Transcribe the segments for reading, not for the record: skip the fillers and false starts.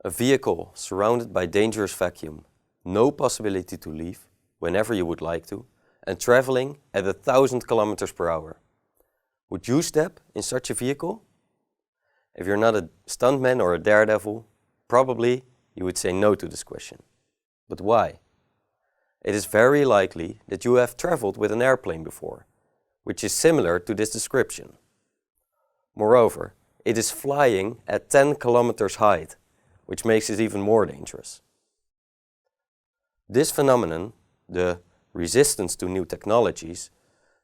A vehicle surrounded by dangerous vacuum, no possibility to leave whenever you would like to, and traveling at 1,000 kilometers per hour. Would you step in such a vehicle? If you're not a stuntman or a daredevil, probably you would say no to this question. But why? It is very likely that you have traveled with an airplane before, which is similar to this description. Moreover, it is flying at 10 kilometers height, which makes it even more dangerous. This phenomenon, the resistance to new technologies,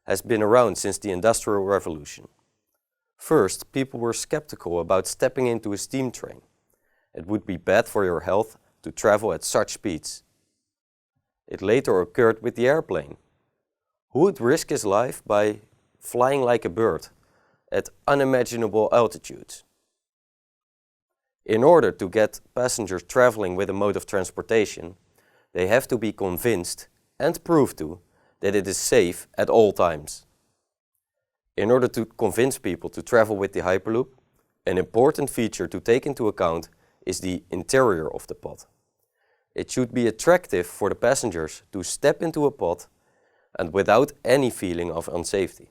has been around since the Industrial Revolution. First, people were skeptical about stepping into a steam train. It would be bad for your health to travel at such speeds. It later occurred with the airplane. Who would risk his life by flying like a bird at unimaginable altitudes? In order to get passengers traveling with a mode of transportation, they have to be convinced and prove to that it is safe at all times. In order to convince people to travel with the Hyperloop, an important feature to take into account is the interior of the pod. It should be attractive for the passengers to step into a pod and without any feeling of unsafety.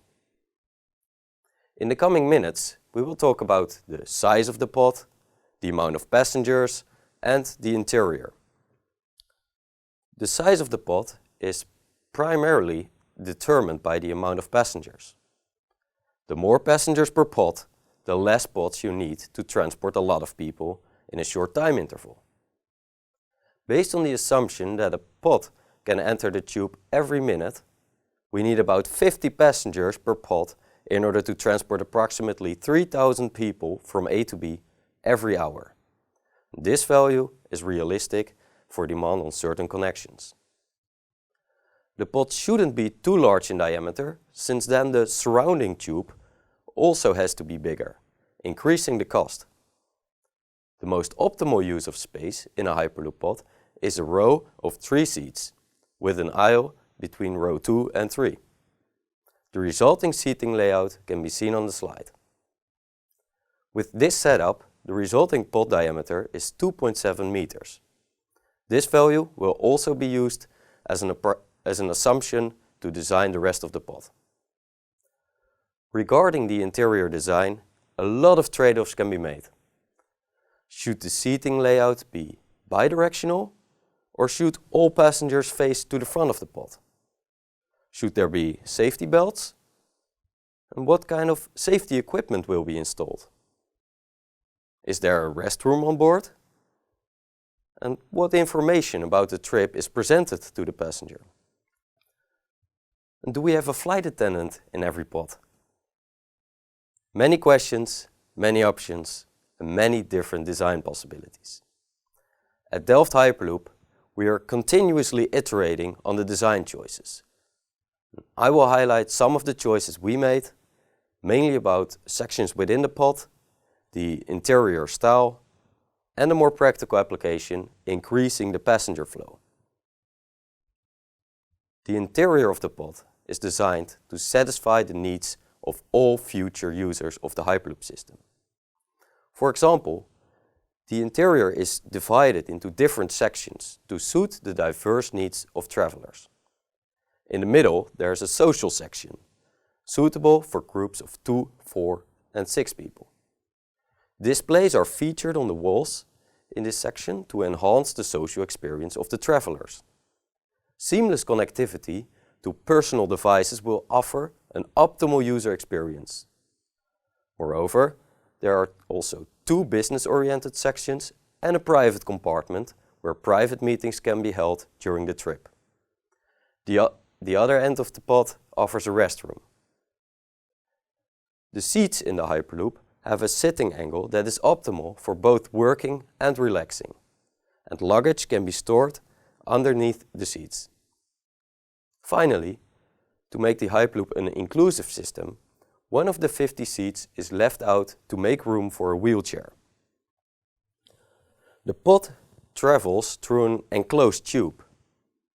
In the coming minutes, we will talk about the size of the pod, the amount of passengers, and the interior. The size of the pod is primarily determined by the amount of passengers. The more passengers per pod, the less pods you need to transport a lot of people in a short time interval. Based on the assumption that a pod can enter the tube every minute, we need about 50 passengers per pod in order to transport approximately 3,000 people from A to B every hour. This value is realistic for demand on certain connections. The pod shouldn't be too large in diameter, since then the surrounding tube also has to be bigger, increasing the cost. The most optimal use of space in a Hyperloop pod is a row of 3 seats, with an aisle between row 2 and 3. The resulting seating layout can be seen on the slide. With this setup, the resulting pod diameter is 2.7 meters. This value will also be used as an assumption to design the rest of the pod. Regarding the interior design, a lot of trade-offs can be made. Should the seating layout be bidirectional, or should all passengers face to the front of the pod? Should there be safety belts? And what kind of safety equipment will be installed? Is there a restroom on board? And what information about the trip is presented to the passenger? And do we have a flight attendant in every pod? Many questions, many options, and many different design possibilities. At Delft Hyperloop, we are continuously iterating on the design choices. I will highlight some of the choices we made, mainly about sections within the pod, the interior style, and a more practical application, increasing the passenger flow. The interior of the pod is designed to satisfy the needs of all future users of the Hyperloop system. For example, the interior is divided into different sections to suit the diverse needs of travelers. In the middle, there is a social section, suitable for groups of 2, 4, and 6 people. Displays are featured on the walls in this section to enhance the social experience of the travelers. Seamless connectivity to personal devices will offer an optimal user experience. Moreover, there are also 2 business-oriented sections and a private compartment where private meetings can be held during the trip. The other end of the pod offers a restroom. The seats in the Hyperloop have a sitting angle that is optimal for both working and relaxing, and luggage can be stored underneath the seats. Finally, to make the Hyperloop an inclusive system, one of the 50 seats is left out to make room for a wheelchair. The pod travels through an enclosed tube,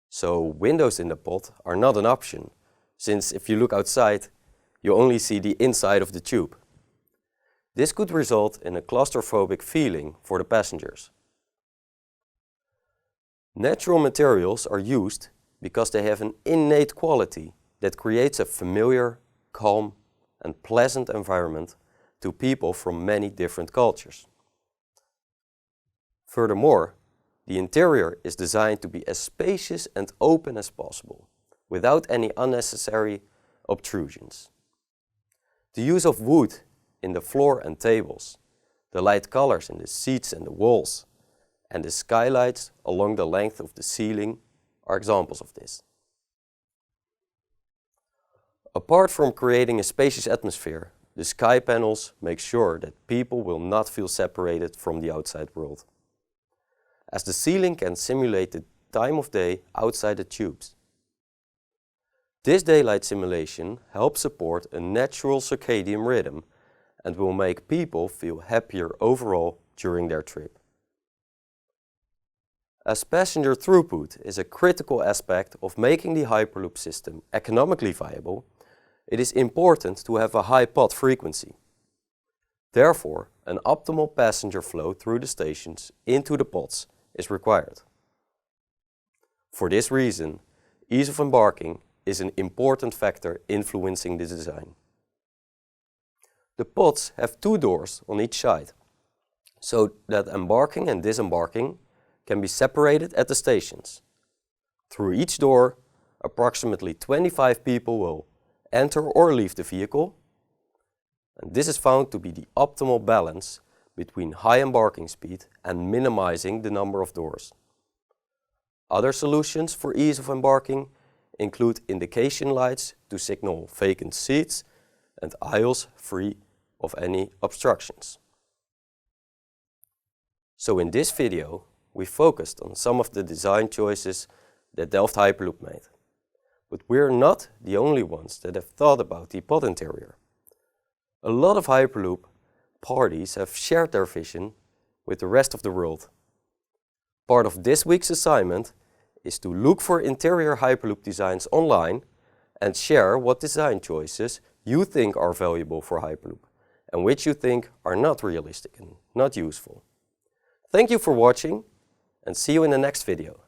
so windows in the pod are not an option, since if you look outside, you only see the inside of the tube. This could result in a claustrophobic feeling for the passengers. Natural materials are used because they have an innate quality that creates a familiar, calm and pleasant environment to people from many different cultures. Furthermore, the interior is designed to be as spacious and open as possible, without any unnecessary obtrusions. The use of wood in the floor and tables, the light colors in the seats and the walls, and the skylights along the length of the ceiling are examples of this. Apart from creating a spacious atmosphere, the sky panels make sure that people will not feel separated from the outside world, as the ceiling can simulate the time of day outside the tubes. This daylight simulation helps support a natural circadian rhythm and will make people feel happier overall during their trip. As passenger throughput is a critical aspect of making the Hyperloop system economically viable, it is important to have a high pod frequency. Therefore, an optimal passenger flow through the stations into the pods is required. For this reason, ease of embarking is an important factor influencing the design. The pods have 2 doors on each side, so that embarking and disembarking can be separated at the stations. Through each door, approximately 25 people will enter or leave the vehicle, and this is found to be the optimal balance between high embarking speed and minimizing the number of doors. Other solutions for ease of embarking include indication lights to signal vacant seats and aisles free of any obstructions. So in this video, we focused on some of the design choices that Delft Hyperloop made. But we're not the only ones that have thought about the pod interior. A lot of Hyperloop parties have shared their vision with the rest of the world. Part of this week's assignment is to look for interior Hyperloop designs online and share what design choices you think are valuable for Hyperloop and which you think are not realistic and not useful. Thank you for watching and see you in the next video.